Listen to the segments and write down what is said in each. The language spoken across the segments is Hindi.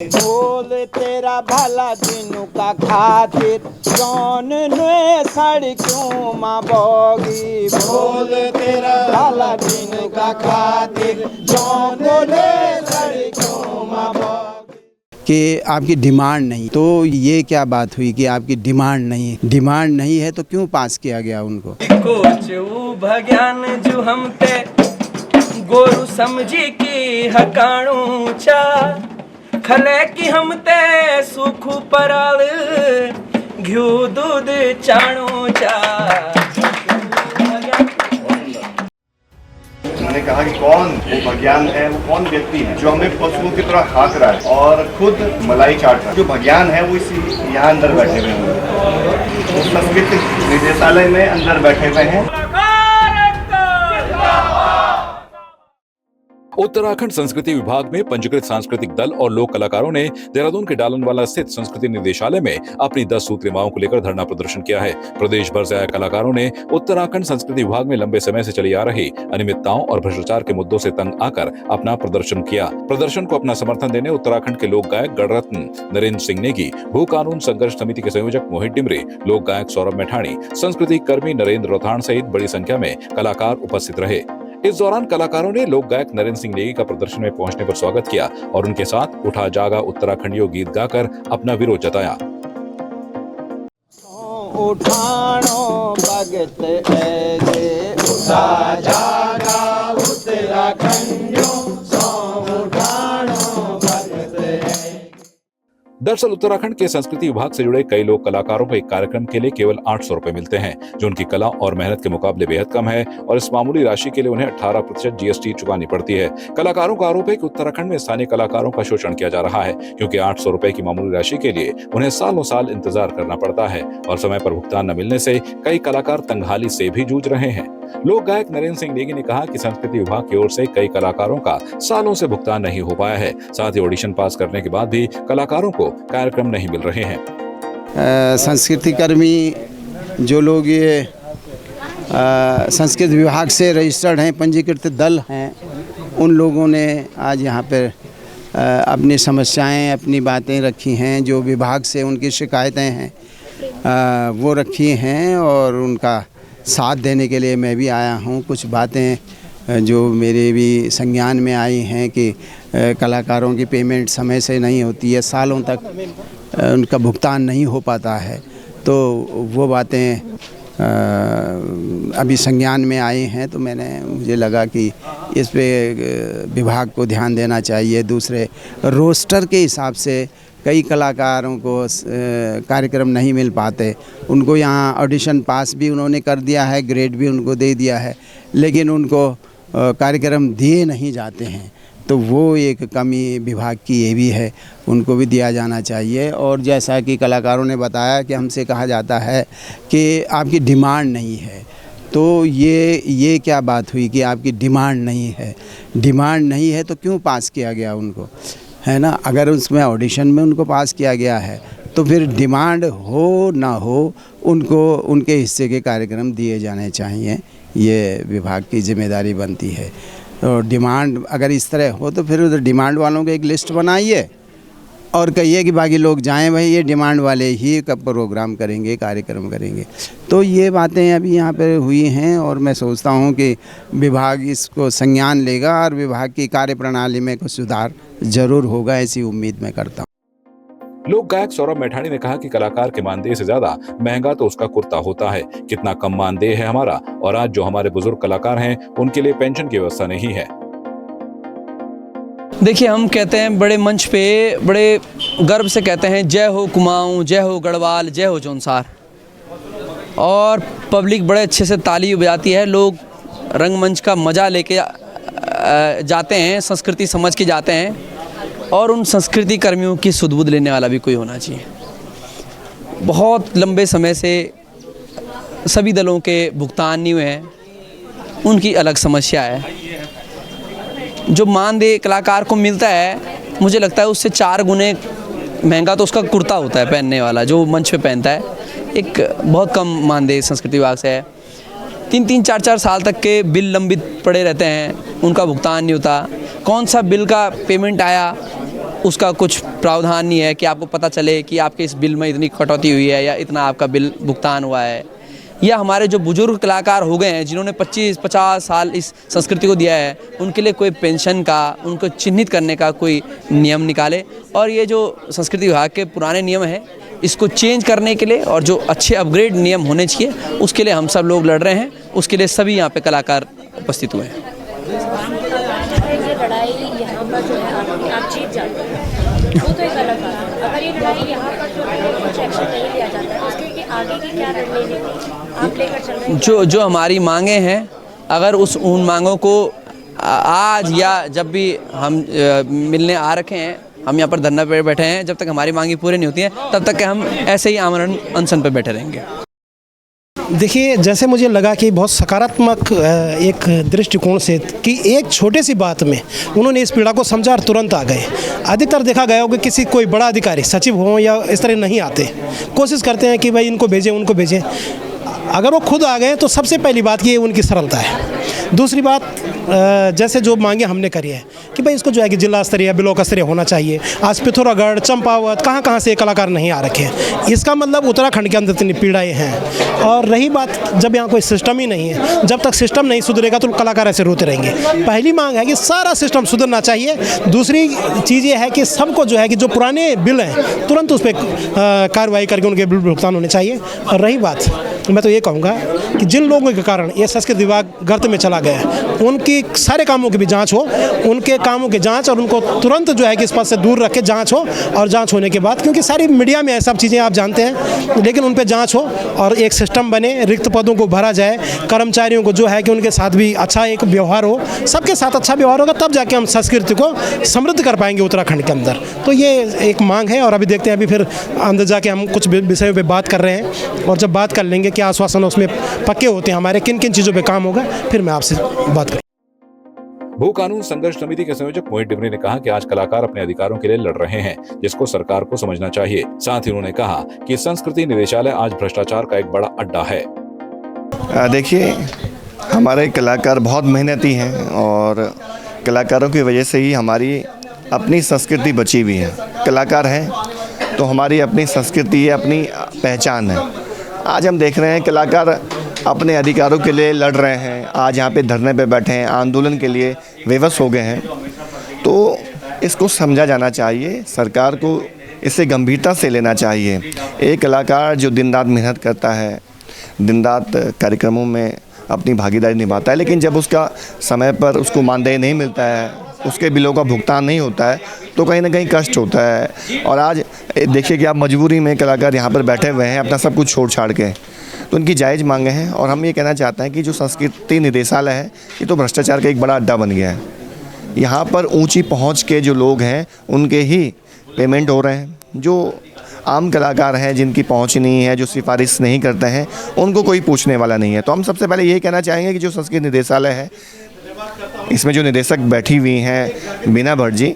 बोल तेरा भला दिनु का खातिर जौन ने सड़ क्यों माँ बोगी। बोल तेरा भला दिनु का खातिर जौन ने सड़ क्यों माँ बोगी। कि आपकी डिमांड नहीं, तो ये क्या बात हुई कि आपकी डिमांड नहीं है तो क्यों पास किया गया उनको। भगयान जो हम ते गोरु समझी की हकाणू चा खले की हम ते सुख पराल घ्यू दूध चाणू चा। उन्होंने कहा कि कौन वो भगयान है, वो कौन व्यक्ति है जो हमें पशुओं की तरह हाँक रहा है और खुद मलाई चाट रहा है। जो भगयान है वो इसी यहाँ अंदर बैठे हुए हैं, वो संस्कृत निदेशालय में अंदर बैठे हुए हैं। उत्तराखंड संस्कृति विभाग में पंजीकृत सांस्कृतिक दल और लोक कलाकारों ने देहरादून के डालनवाला स्थित संस्कृति निदेशालय में अपनी 10 सूत्री मांगों को लेकर धरना प्रदर्शन किया है। प्रदेश भर से आए कलाकारों ने उत्तराखंड संस्कृति विभाग में लंबे समय से चली आ रही अनियमितताओं और भ्रष्टाचार के मुद्दों से तंग आकर अपना प्रदर्शन किया। प्रदर्शन को अपना समर्थन देने उत्तराखंड के लोक गायक गणरत्न नरेंद्र सिंह नेगी, भू कानून संघर्ष समिति के संयोजक मोहित डिमरी, लोक गायक सौरभ मैठाणी, संस्कृति कर्मी नरेंद्र रोथाण सहित बड़ी संख्या में कलाकार उपस्थित रहे। इस दौरान कलाकारों ने लोक गायक नरेंद्र सिंह नेगी का प्रदर्शन में पहुंचने पर स्वागत किया और उनके साथ उठा जागा उत्तराखंडियों गीत गाकर अपना विरोध जताया। उठानो भगत ऐसे उठा जागा उत्तराखंडियों उठानो भगत। दरअसल उत्तराखंड के संस्कृति विभाग से जुड़े कई लोक कलाकारों को एक कार्यक्रम के लिए केवल 800 रुपए मिलते हैं, जो उनकी कला और मेहनत के मुकाबले बेहद कम है और इस मामूली राशि के लिए उन्हें 18% जीएसटी चुकानी पड़ती है। कलाकारों का आरोप है कि उत्तराखंड में स्थानीय कलाकारों का शोषण किया जा रहा है, क्योंकि 800 रुपए की मामूली राशि के लिए उन्हें सालों साल इंतजार करना पड़ता है और समय पर भुगतान न मिलने से कई कलाकार तंगहाली से भी जूझ रहे हैं। लोक गायक नरेंद्र सिंह नेगी ने कहा कि संस्कृति विभाग की ओर से कई कलाकारों का सालों से भुगतान नहीं हो पाया है, साथ ही ऑडिशन पास करने के बाद भी कलाकारों को कार्यक्रम नहीं मिल रहे हैं। संस्कृति कर्मी जो लोग ये संस्कृत विभाग से रजिस्टर्ड हैं, पंजीकृत दल हैं, उन लोगों ने आज यहाँ पर अपनी समस्याएं, अपनी बातें रखी हैं, जो विभाग से उनकी शिकायतें हैं वो रखी हैं और उनका साथ देने के लिए मैं भी आया हूँ। कुछ बातें जो मेरे भी संज्ञान में आई हैं कि कलाकारों की पेमेंट समय से नहीं होती है, सालों तक उनका भुगतान नहीं हो पाता है, तो वो बातें अभी संज्ञान में आई हैं। तो मुझे लगा कि इस पे विभाग को ध्यान देना चाहिए। दूसरे रोस्टर के हिसाब से कई कलाकारों को कार्यक्रम नहीं मिल पाते, उनको यहाँ ऑडिशन पास भी उन्होंने कर दिया है, ग्रेड भी उनको दे दिया है, लेकिन उनको कार्यक्रम दिए नहीं जाते हैं, तो वो एक कमी विभाग की ये भी है, उनको भी दिया जाना चाहिए। और जैसा कि कलाकारों ने बताया कि हमसे कहा जाता है कि आपकी डिमांड नहीं है, तो ये क्या बात हुई कि आपकी डिमांड नहीं है तो क्यों पास किया गया उनको, है ना। अगर उसमें ऑडिशन में उनको पास किया गया है तो फिर डिमांड हो ना हो उनको उनके हिस्से के कार्यक्रम दिए जाने चाहिए, ये विभाग की जिम्मेदारी बनती है। तो डिमांड अगर इस तरह हो तो फिर उधर डिमांड वालों को एक लिस्ट बनाइए और कहिए कि बाकी लोग जाएं, भाई ये डिमांड वाले ही कब प्रोग्राम करेंगे, कार्यक्रम करेंगे। तो ये बातें अभी यहाँ पर हुई हैं और मैं सोचता हूँ कि विभाग इसको संज्ञान लेगा और विभाग की कार्यप्रणाली में कुछ सुधार जरूर होगा, ऐसी उम्मीद मैं करता हूँ। लोक गायक सौरभ मैठाणी ने कहा कि कलाकार के मानदेय से ज्यादा महंगा तो उसका कुर्ता होता है। कितना कम मानदेय है हमारा, और आज जो हमारे बुजुर्ग कलाकार हैं उनके लिए पेंशन की व्यवस्था नहीं है। देखिए, हम कहते हैं बड़े मंच पे बड़े गर्व से कहते हैं जय हो कुमाऊं, जय हो गढ़वाल, जय हो जौनसार, और पब्लिक बड़े अच्छे से ताली बजाती है। लोग रंगमंच का मज़ा लेके जाते हैं, संस्कृति समझ के जाते हैं, और उन संस्कृति कर्मियों की सुध-बुध लेने वाला भी कोई होना चाहिए। बहुत लंबे समय से सभी दलों के भुगतान नहीं हुए हैं, उनकी अलग समस्या है। जो मानदेय कलाकार को मिलता है, मुझे लगता है उससे 4 गुने महंगा तो उसका कुर्ता होता है पहनने वाला, जो मंच पे पहनता है। एक बहुत कम मानदेय संस्कृति विभाग से है। 3-3, 4-4 साल तक के बिल लंबित पड़े रहते हैं, उनका भुगतान नहीं होता। कौन सा बिल का पेमेंट आया उसका कुछ प्रावधान नहीं है कि आपको पता चले कि आपके इस बिल में इतनी कटौती हुई है या इतना आपका बिल भुगतान हुआ है। या हमारे जो बुजुर्ग कलाकार हो गए हैं जिन्होंने 25-50 साल इस संस्कृति को दिया है, उनके लिए कोई पेंशन का, उनको चिन्हित करने का कोई नियम निकाले। और ये जो संस्कृति विभाग के पुराने नियम है इसको चेंज करने के लिए और जो अच्छे अपग्रेड नियम होने चाहिए उसके लिए हम सब लोग लड़ रहे हैं। उसके लिए सभी यहाँ पे कलाकार उपस्थित हुए हैं। ये लड़ाई यहाँ पर जो है आप जीत जाते हैं, वो तो एक अलग बात है। अगर ये लड़ाई यहाँ पर जो है कुछ एक्शन नहीं लिया जाता है, उसके आगे की क्या रणनीति आप लेकर चल रहे हैं? जो हमारी मांगे हैं, अगर उन मांगों को आज या जब भी हम मिलने आ रखे हैं, हम यहाँ पर धरना पे बैठे हैं, जब तक हमारी मांगी पूरी नहीं होती हैं तब तक हम ऐसे ही आमरण अनशन पे बैठे रहेंगे। देखिए, जैसे मुझे लगा कि बहुत सकारात्मक एक दृष्टिकोण से कि एक छोटे सी बात में उन्होंने इस पीड़ा को समझा और तुरंत आ गए। अधिकतर देखा गया हो कि कोई बड़ा अधिकारी सचिव हो या इस तरह नहीं आते, कोशिश करते हैं कि भाई इनको भेजें उनको भेजें। अगर वो खुद आ गए तो सबसे पहली बात ये उनकी सरलता है। दूसरी बात, जैसे जो मांगे हमने करी है कि भाई इसको जो है कि जिला स्तरीय ब्लॉक स्तरीय होना चाहिए। आज पिथौरागढ़, चंपावत, कहाँ से कलाकार नहीं आ रखे हैं, इसका मतलब उत्तराखंड के अंदर इतनी पीड़ाएँ हैं। और रही बात, जब यहाँ कोई सिस्टम ही नहीं है, जब तक सिस्टम नहीं सुधरेगा तो कलाकार ऐसे रोते रहेंगे। पहली मांग है कि सारा सिस्टम सुधरना चाहिए। दूसरी चीज़ ये है कि सबको जो है कि जो पुराने बिल हैं तुरंत उस पर कार्रवाई करके उनके बिल भुगतान होने चाहिए। और रही बात, मैं तो ये कहूँगा कि जिन लोगों के कारण ये संस्कृत विभाग गर्त में चला गया है, उनकी सारे कामों की भी जांच हो, उनके कामों की जांच, और उनको तुरंत जो है कि इस पद से दूर रख के जांच हो। और जांच होने के बाद, क्योंकि सारी मीडिया में सब चीज़ें आप जानते हैं, लेकिन उन पे जांच हो और एक सिस्टम बने, रिक्त पदों को भरा जाए, कर्मचारियों को जो है कि उनके साथ भी अच्छा एक व्यवहार हो, सबके साथ अच्छा व्यवहार होगा, तब जाके हम संस्कृति को समृद्ध कर पाएंगे उत्तराखंड के अंदर। तो ये एक मांग है और अभी देखते हैं, अभी फिर अंदर जाके हम कुछ विषयों पर बात कर रहे हैं और जब बात कर लेंगे क्या आश्वासन उसमें पक्के होते हैं हमारे, किन किन चीज़ों पे काम होगा, फिर मैं आपसे बात करूँ। भू कानून संघर्ष समिति के संयोजक मोहित डिमरी ने कहा कि आज कलाकार अपने अधिकारों के लिए लड़ रहे हैं, जिसको सरकार को समझना चाहिए। साथ ही उन्होंने कहा कि संस्कृति निदेशालय आज भ्रष्टाचार का एक बड़ा अड्डा है। देखिए, हमारे कलाकार बहुत मेहनती हैं और कलाकारों की वजह से ही हमारी अपनी संस्कृति बची हुई है। कलाकार हैं तो हमारी अपनी संस्कृति है, अपनी पहचान है। आज हम देख रहे हैं कलाकार अपने अधिकारों के लिए लड़ रहे हैं, आज यहाँ पे धरने पे बैठे हैं, आंदोलन के लिए विवश हो गए हैं। तो इसको समझा जाना चाहिए, सरकार को इसे गंभीरता से लेना चाहिए। एक कलाकार जो दिन रात मेहनत करता है, दिन रात कार्यक्रमों में अपनी भागीदारी निभाता है, लेकिन जब उसका समय पर उसको मानदेय नहीं मिलता है, उसके बिलों का भुगतान नहीं होता है, तो कहीं ना कहीं कष्ट होता है। और आज देखिए कि आप मजबूरी में कलाकार यहाँ पर बैठे हुए हैं अपना सब कुछ छोड़ छाड़ के, तो उनकी जायज़ मांगे हैं। और हम ये कहना चाहते हैं कि जो संस्कृति निदेशालय है ये तो भ्रष्टाचार का एक बड़ा अड्डा बन गया है। यहाँ पर ऊंची पहुँच के जो लोग हैं उनके ही पेमेंट हो रहे हैं। जो आम कलाकार हैं जिनकी पहुँच नहीं है, जो सिफारिश नहीं करते हैं, उनको कोई पूछने वाला नहीं है। तो हम सबसे पहले यही कहना चाहेंगे कि जो संस्कृति निदेशालय है, इसमें जो निदेशक बैठी हुई हैं बीना भट्ट जी,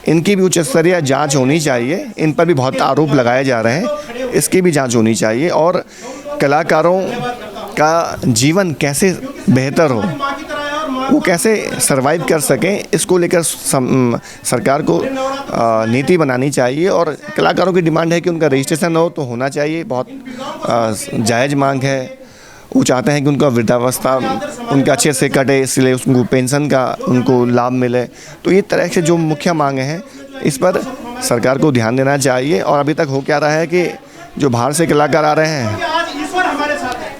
इनकी भी उच्च स्तरीय जाँच होनी चाहिए। इन पर भी बहुत आरोप लगाए जा रहे हैं, इसकी भी जाँच होनी चाहिए। और कलाकारों का जीवन कैसे बेहतर हो, वो कैसे सरवाइव कर सकें, इसको लेकर सरकार को नीति बनानी चाहिए। और कलाकारों की डिमांड है कि उनका रजिस्ट्रेशन हो तो होना चाहिए, बहुत जायज़ मांग है। वो चाहते हैं कि उनका वृद्धावस्था उनका अच्छे से कटे, इसलिए उनको पेंशन का उनको लाभ मिले। तो ये तरह से जो मुख्य मांगे हैं, इस पर सरकार को ध्यान देना चाहिए। और अभी तक हो क्या रहा है कि जो बाहर से कलाकार आ रहे हैं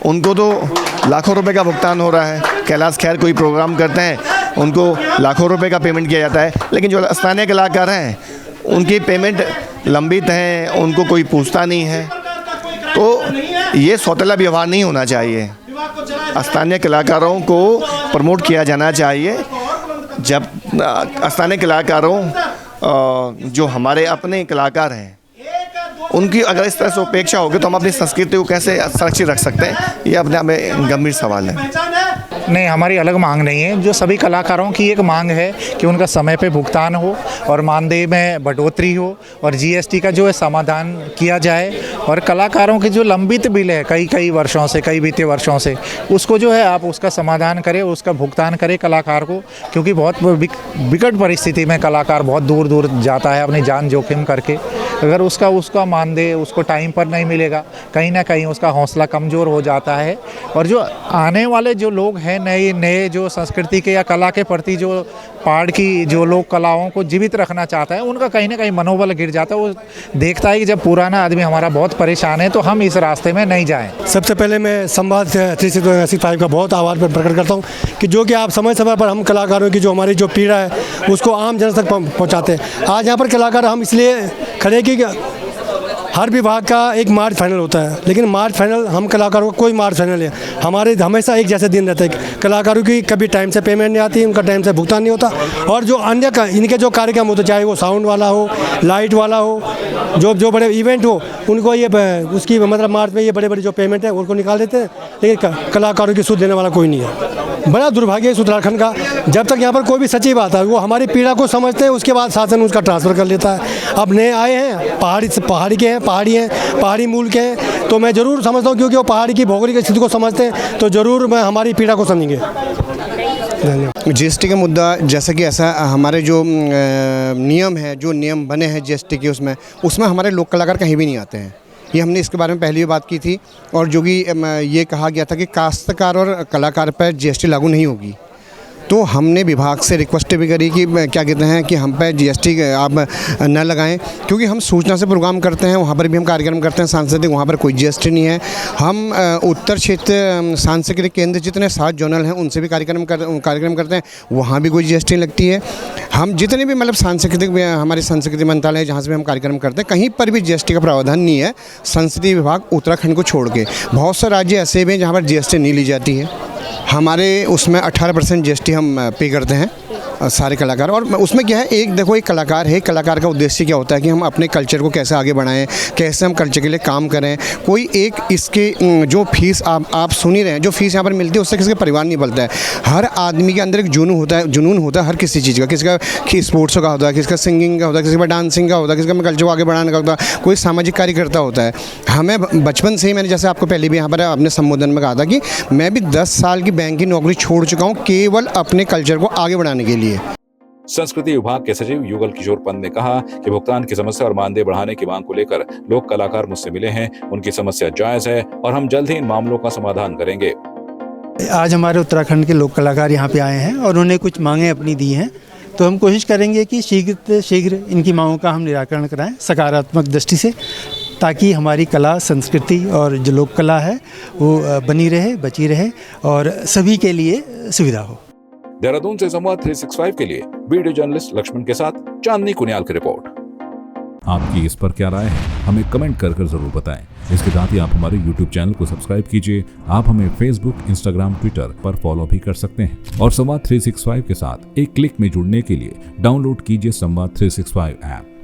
उनको तो लाखों रुपए का भुगतान हो रहा है। कैलाश खैर कोई प्रोग्राम करते हैं, उनको लाखों रुपए का पेमेंट किया जाता है, लेकिन जो स्थानीय कलाकार हैं उनकी पेमेंट लंबित है, उनको कोई पूछता नहीं है। तो ये सौतेला व्यवहार नहीं होना चाहिए। स्थानीय कलाकारों को प्रमोट किया जाना चाहिए। जब स्थानीय कलाकारों जो हमारे अपने कलाकार हैं उनकी अगर इस तरह से उपेक्षा होगी तो हम अपनी संस्कृति को कैसे सुरक्षित रख सकते हैं, ये अपने आप में गंभीर सवाल है। नहीं, हमारी अलग मांग नहीं है। जो सभी कलाकारों की एक मांग है कि उनका समय पे भुगतान हो और मानदेय में बढ़ोतरी हो और जीएसटी का जो है समाधान किया जाए और कलाकारों की जो लंबित बिल है कई वर्षों से, कई बीते वर्षों से, उसको जो है आप उसका समाधान करें, उसका भुगतान करें कलाकार को, क्योंकि बहुत विकट परिस्थिति में कलाकार बहुत दूर दूर जाता है अपनी जान जोखिम करके। अगर उसका मानदेय उसको टाइम पर नहीं मिलेगा, कहीं ना कहीं उसका हौसला कमज़ोर हो जाता है। और जो आने वाले जो लोग हैं, नए जो संस्कृति के या कला के प्रति जो पहाड़ की जो लोग कलाओं को जीवित रखना चाहता है, उनका कहीं ना कहीं मनोबल गिर जाता है। वो देखता है कि जब पुराना आदमी हमारा बहुत परेशान है तो हम इस रास्ते में नहीं जाएं। सबसे पहले मैं संवाद 365 का बहुत आभार प्रकट करता हूँ कि जो कि आप समय समय पर हम कलाकारों की जो हमारी जो पीड़ा है उसको आम जन तक पहुँचाते हैं। आज यहाँ पर कलाकार हम इसलिए खड़े कि हर विभाग का एक मार्च फाइनल होता है, लेकिन मार्च फाइनल हम कलाकारों का कोई मार्च फाइनल है हमारे हमेशा एक जैसे दिन रहते हैं। कलाकारों की कभी टाइम से पेमेंट नहीं आती, उनका टाइम से भुगतान नहीं होता। और जो अन्य इनके जो कार्यक्रम होते, चाहे वो साउंड वाला हो, लाइट वाला हो, जो बड़े इवेंट हो, उनको ये उसकी मतलब मार्च में ये बड़े जो पेमेंट है उनको निकाल देते हैं, लेकिन कलाकारों की सूद देने वाला कोई नहीं है। बड़ा दुर्भाग्य है उत्तराखंड का। जब तक यहाँ पर कोई भी सच्ची बात है वो हमारी पीड़ा को समझते हैं, उसके बाद शासन उसका ट्रांसफ़र कर लेता है। अब नए आए हैं, पहाड़ी मूल के हैं, तो मैं ज़रूर समझता हूँ, क्योंकि वो पहाड़ी की भौगोलिक स्थिति को समझते हैं, तो ज़रूर मैं हमारी पीड़ा को समझेंगे। जीएसटी का मुद्दा, जैसा कि ऐसा हमारे जो नियम है, जो नियम बने हैं जीएसटी के, उसमें हमारे लोक कलाकार कहीं भी नहीं आते हैं। ये हमने इसके बारे में पहले भी बात की थी, और जो कि ये कहा गया था कि काश्तकार और कलाकार पर जीएसटी लागू नहीं होगी। तो हमने विभाग से रिक्वेस्ट भी करी कि क्या कहते हैं कि हम पे जीएसटी आप न लगाएं, क्योंकि हम सूचना से प्रोग्राम करते हैं, वहाँ पर भी हम कार्यक्रम करते हैं सांस्कृतिक, वहाँ पर कोई जीएसटी नहीं है। हम उत्तर क्षेत्र सांस्कृतिक केंद्र जितने 7 जोनल हैं उनसे भी कार्यक्रम करते हैं, वहाँ भी कोई जीएसटी लगती है। हम जितने भी मतलब सांस्कृतिक हमारी संस्कृति मंत्रालय जहाँ से भी हम कार्यक्रम करते हैं, कहीं पर भी जीएसटी का प्रावधान नहीं है। संस्कृति विभाग उत्तराखंड को छोड़ के बहुत से राज्य ऐसे भी हैं जहाँ पर जीएसटी नहीं ली जाती है। हमारे उसमें 18% जीएसटी हम पे करते हैं सारे कलाकार। और उसमें क्या है, एक देखो, एक कलाकार है, कलाकार का उद्देश्य क्या होता है कि हम अपने कल्चर को कैसे आगे बढ़ाएं, कैसे हम कल्चर के लिए काम करें। कोई एक इसके जो फीस आप सुन ही रहे हैं, जो फीस यहाँ पर मिलती है उससे किसी का परिवार नहीं पलता है। हर आदमी के अंदर एक जुनून होता है हर किसी चीज़ का, किसी का स्पोर्ट्स का होता है, किसी का सिंगिंग का होता है, किसी का डांसिंग का होता है, किसी का कल्चर को आगे बढ़ाने का होता है, कोई सामाजिक कार्यकर्ता होता है। हमें बचपन से ही, मैंने जैसे आपको पहले भी यहाँ पर अपने संबोधन में कहा था कि मैं भी 10 साल की बैंक की नौकरी छोड़ चुका हूँ केवल अपने कल्चर को आगे बढ़ाने के लिए। संस्कृति विभाग के सचिव युगल किशोर पंत ने कहा कि भुगतान की समस्या और मानदेय बढ़ाने की मांग को लेकर लोक कलाकार मुझसे मिले हैं, उनकी समस्या जायज है और हम जल्द ही इन मामलों का समाधान करेंगे। आज हमारे उत्तराखंड के लोक कलाकार यहाँ पे आए हैं और उन्होंने कुछ मांगें अपनी दी हैं, तो हम कोशिश करेंगे कि शीघ्र इनकी मांगों का हम निराकरण कराएं सकारात्मक दृष्टि से, ताकि हमारी कला, संस्कृति और जो लोक कला है वो बनी रहे, बची रहे और सभी के लिए सुविधा हो। देहरादून से संवाद 365 के लिए वीडियो जर्नलिस्ट लक्ष्मण के साथ चांदनी कुनियाल की रिपोर्ट। आपकी इस पर क्या राय है, हमें कमेंट कर जरूर बताएं। इसके साथ ही आप हमारे YouTube चैनल को सब्सक्राइब कीजिए। आप हमें Facebook, Instagram, Twitter पर फॉलो भी कर सकते हैं और संवाद 365 के साथ एक क्लिक में जुड़ने के लिए डाउनलोड कीजिए संवाद 365 ऐप।